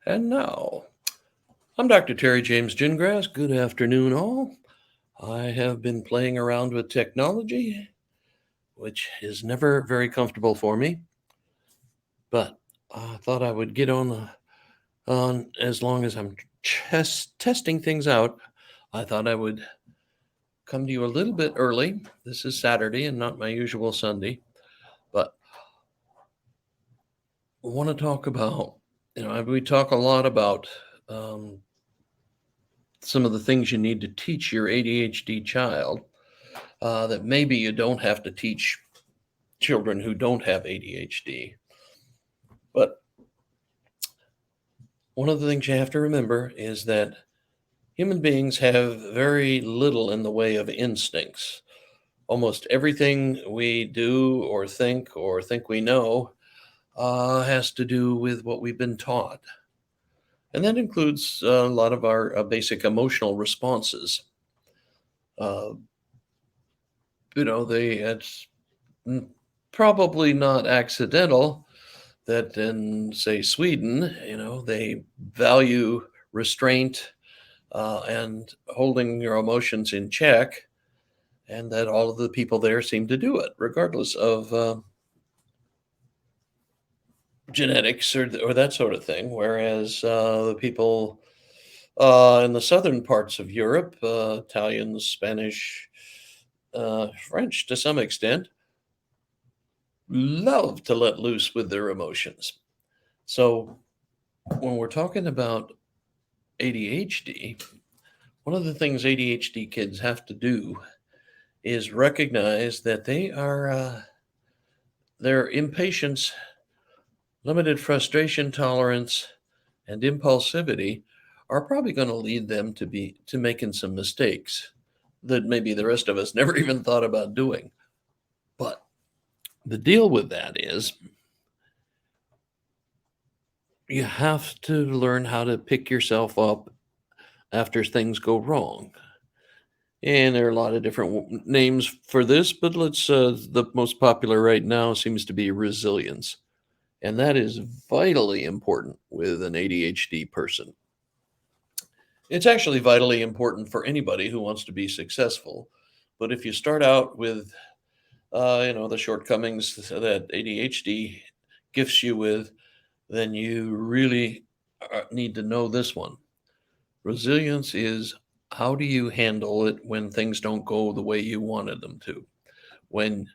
And now, I'm Dr. Terry James Gingrass. Good afternoon, all. I have been playing around with technology, which is never very comfortable for me, but I thought I would get on as long as I'm testing things out. I thought I would come to you a little bit early. This is Saturday and not my usual Sunday, but I want to talk about, we talk a lot about um, some of the things you need to teach your ADHD child that maybe you don't have to teach children who don't have ADHD. But one of the things you have to remember is that human beings have very little in the way of instincts. Almost everything we do or think we know has to do with what we've been taught. And that includes a lot of our basic emotional responses. Uh, it's probably not accidental that in, say, Sweden, they value restraint and holding your emotions in check, and that all of the people there seem to do it, regardless of genetics or that sort of thing. Whereas the people in the southern parts of Europe, Italian, Spanish, French to some extent, love to let loose with their emotions. So when we're talking about ADHD, one of the things ADHD kids have to do is recognize that their impatience, limited frustration tolerance, and impulsivity are probably going to lead them to making some mistakes that maybe the rest of us never even thought about doing. But the deal with that is you have to learn how to pick yourself up after things go wrong. And there are a lot of different names for this, but the most popular right now seems to be resilience. And that is vitally important with an ADHD person. It's actually vitally important for anybody who wants to be successful. But if you start out with, the shortcomings that ADHD gifts you with, then you really need to know this one. Resilience is, how do you handle it when things don't go the way you wanted them to? When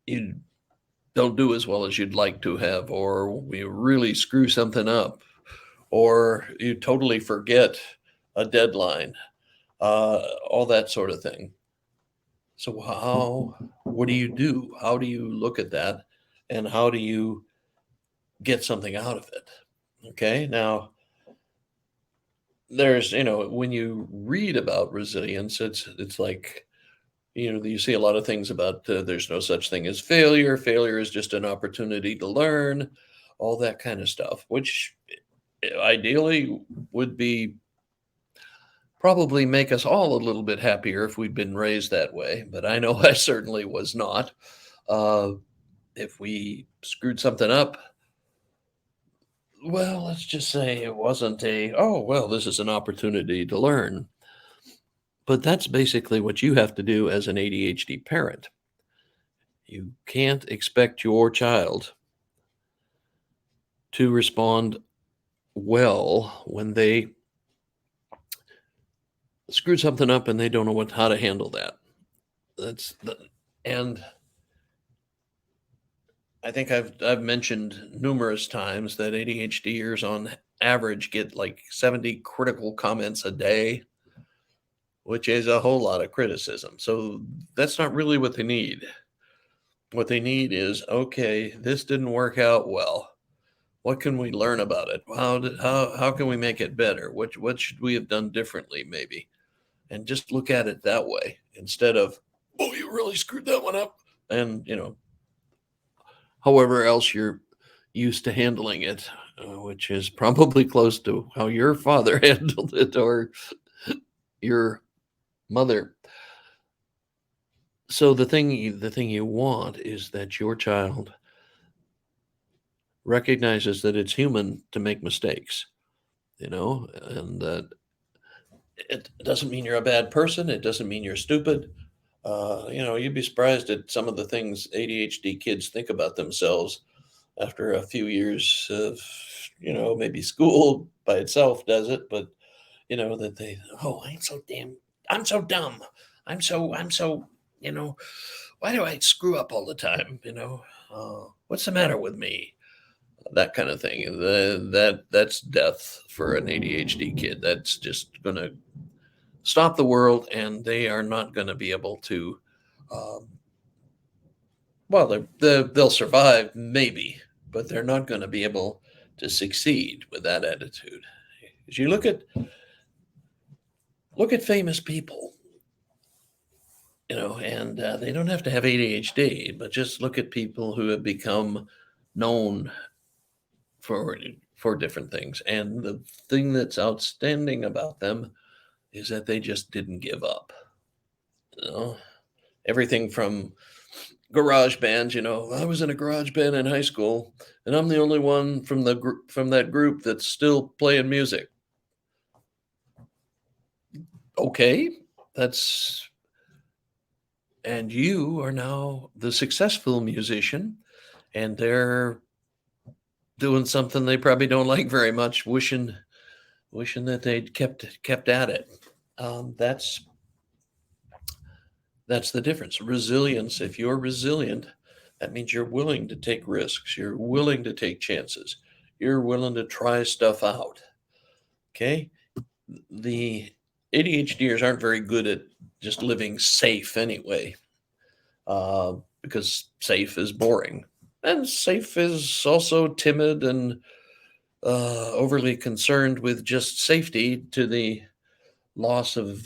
you don't do as well as you'd like to have, or you really screw something up, or you totally forget a deadline, all that sort of thing. So, what do you do? How do you look at that? And how do you get something out of it? Okay. Now, when you read about resilience, it's like, you see a lot of things about there's no such thing as failure. Failure is just an opportunity to learn, all that kind of stuff, which ideally would be probably make us all a little bit happier if we'd been raised that way. But I know I certainly was not. Uh, if we screwed something up, well, let's just say it wasn't oh, well, this is an opportunity to learn. But that's basically what you have to do as an ADHD parent. You can't expect your child to respond well when they screwed something up and they don't know how to handle that. And I think I've mentioned numerous times that ADHDers on average get like 70 critical comments a day, which is a whole lot of criticism. So that's not really what they need. What they need is, okay, this didn't work out well. What can we learn about it? How can we make it better? What should we have done differently, maybe? And just look at it that way instead of, oh, you really screwed that one up. And, however else you're used to handling it, which is probably close to how your father handled it or your mother. So the thing you want is that your child recognizes that it's human to make mistakes. and it doesn't mean you're a bad person. It doesn't mean you're stupid. You'd be surprised at some of the things ADHD kids think about themselves after a few years of, maybe school by itself does it, but that oh, I'm so dumb. I'm so, you know, why do I screw up all the time? What's the matter with me? That kind of thing. That's death for an ADHD kid. That's just going to stop the world, and they are not going to be able to. Um, well, they'll survive maybe, but they're not going to be able to succeed with that attitude. As you look at famous people, and they don't have to have ADHD, but just look at people who have become known for for different things. And the thing that's outstanding about them is that they just didn't give up. You know, everything from garage bands. I was in a garage band in high school, and I'm the only one from that group that's still playing music. Okay, that's and you are now the successful musician, and they're doing something they probably don't like very much, wishing that they'd kept at it. That's the difference. Resilience. If you're resilient, that means you're willing to take risks. You're willing to take chances. You're willing to try stuff out. Okay. The ADHDers aren't very good at just living safe anyway, because safe is boring. And safe is also timid and overly concerned with just safety to the loss of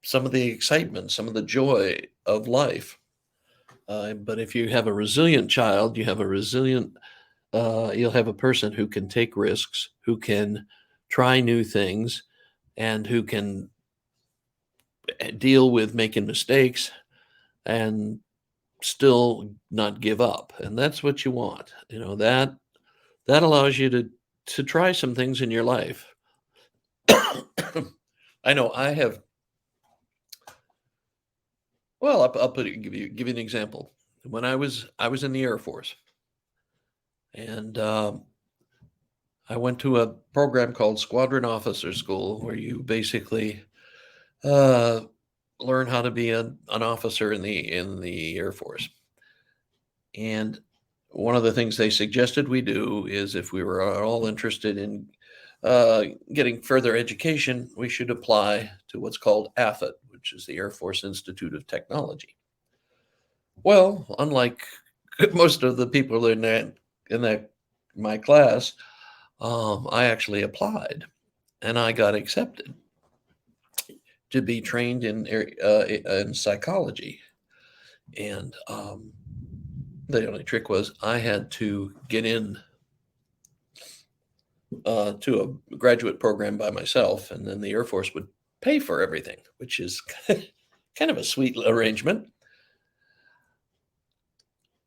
some of the excitement, some of the joy of life. But if you have a resilient child, you'll have a person who can take risks, who can try new things, and who can deal with making mistakes and still not give up. And that's what you want. That allows you to try some things in your life. I know I have. Well, I'll give you an example. When I was in the Air Force, and I went to a program called Squadron Officer School, where you basically uh, learn how to be an officer in the Air Force. And one of the things they suggested we do is, if we were all interested in getting further education, we should apply to what's called AFIT, which is the Air Force Institute of Technology. Well, unlike most of the people in that my class, I actually applied and I got accepted to be trained in psychology. And the only trick was I had to get in to a graduate program by myself, and then the Air Force would pay for everything, which is kind of a sweet arrangement.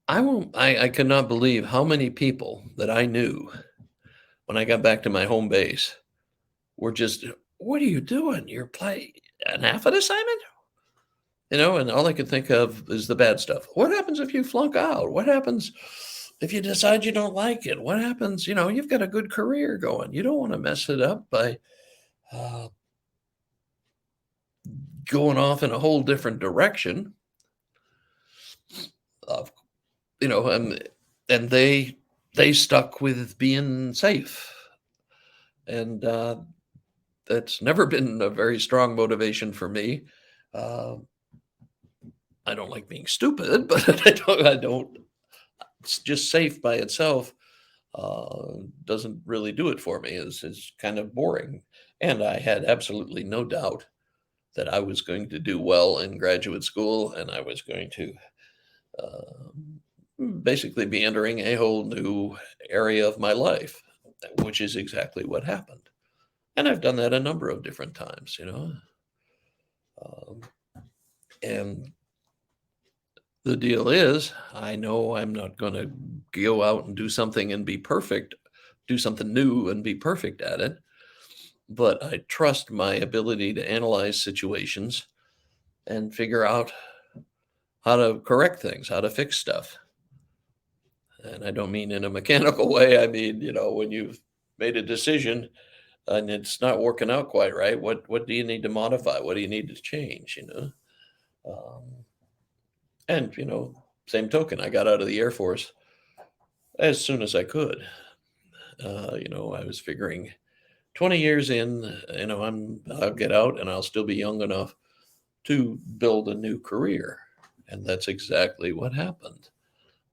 I could not believe how many people that I knew when I got back to my home base were just, "What are you doing? You're playing an AFID assignment?" And all I could think of is the bad stuff. What happens if you flunk out? What happens if you decide you don't like it? What happens? You've got a good career going. You don't want to mess it up by uh, going off in a whole different direction. Of and they stuck with being safe, and that's never been a very strong motivation for me. Uh, I don't like being stupid, but I don't. It's just safe by itself doesn't really do it for me. It's kind of boring, and I had absolutely no doubt that I was going to do well in graduate school, and I was going to basically be entering a whole new area of my life, which is exactly what happened. And I've done that a number of different times. Um, and the deal is, I know I'm not going to go out and do something and be perfect, do something new and be perfect at it, but I trust my ability to analyze situations and figure out how to correct things, how to fix stuff. And I don't mean in a mechanical way. I mean, when you've made a decision and it's not working out quite right, what do you need to modify? What do you need to change? Um, and same token, I got out of the Air Force as soon as I could. I was figuring 20 years in, I'll get out and I'll still be young enough to build a new career. And that's exactly what happened.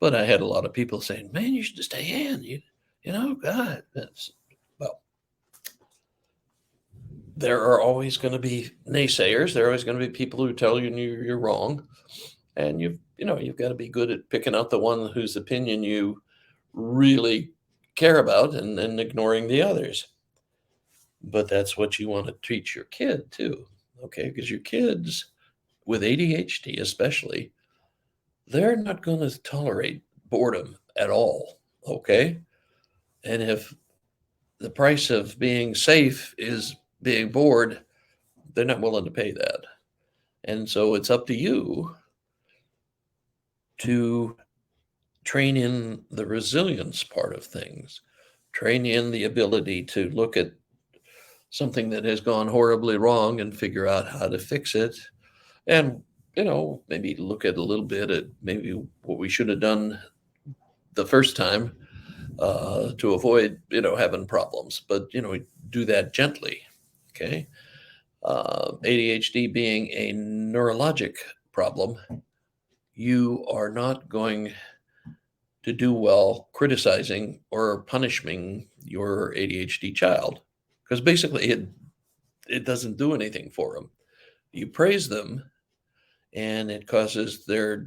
But I had a lot of people saying, "Man, you should just stay in. God." Well, there are always going to be naysayers. There are always going to be people who tell you you're wrong, and you've got to be good at picking out the one whose opinion you really care about, and then ignoring the others. But that's what you want to teach your kid too, okay? Because your kids with ADHD, especially, they're not going to tolerate boredom at all, okay? And if the price of being safe is being bored, they're not willing to pay that. And so it's up to you to train in the resilience part of things, train in the ability to look at something that has gone horribly wrong and figure out how to fix it. And, maybe look at a little bit at maybe what we should have done the first time to avoid, having problems. But, do that gently. Okay. ADHD being a neurologic problem, you are not going to do well criticizing or punishing your ADHD child because basically it doesn't do anything for them. You praise them and it causes their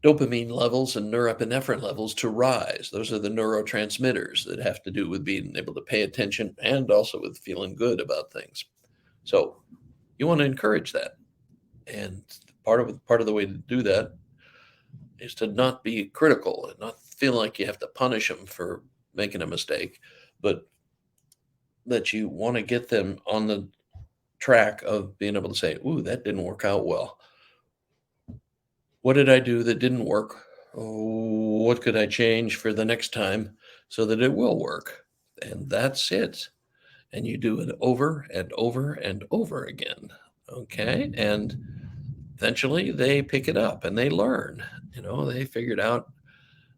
dopamine levels and norepinephrine levels to rise. Those are the neurotransmitters that have to do with being able to pay attention and also with feeling good about things. So you want to encourage that. And part of the way to do that is to not be critical and not feel like you have to punish them for making a mistake, but that you want to get them on the track of being able to say, "Ooh, that didn't work out well. What did I do that didn't work? Oh, what could I change for the next time so that it will work?" And that's it. And you do it over and over and over again. Okay. And eventually they pick it up and they learn. They figured out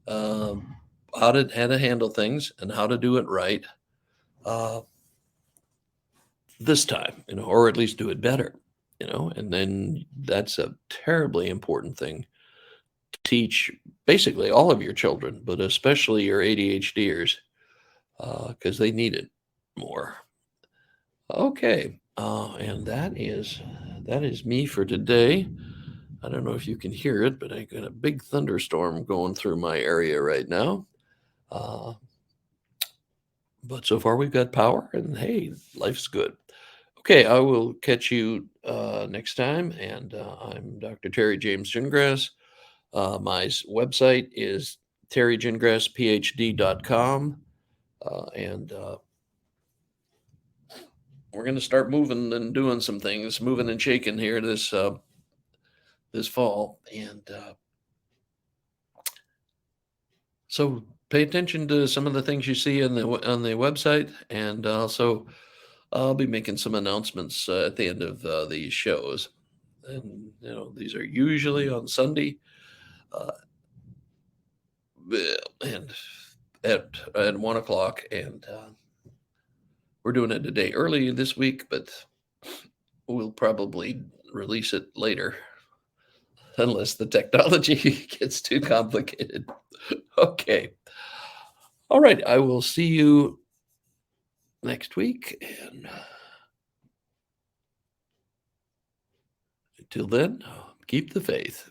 um, how to handle things and how to do it right uh, this time, or at least do it better. And then that's a terribly important thing to teach basically all of your children, but especially your ADHDers, because they need it more. Okay, and that is me for today. I don't know if you can hear it, but I got a big thunderstorm going through my area right now. Uh, but so far we've got power, and hey, life's good. Okay, I will catch you next time, and I'm Dr. Terry James Gingrass. My website is terrygingrassphd.com, and we're going to start moving and doing some things, moving and shaking here this fall, and so pay attention to some of the things you see on the website, and also I'll be making some announcements at the end of these shows, and these are usually on Sunday, uh, and at 1 o'clock, and we're doing it a day early this week, but we'll probably release it later unless the technology gets too complicated. Okay. All right. I will see you next week. And until then, keep the faith.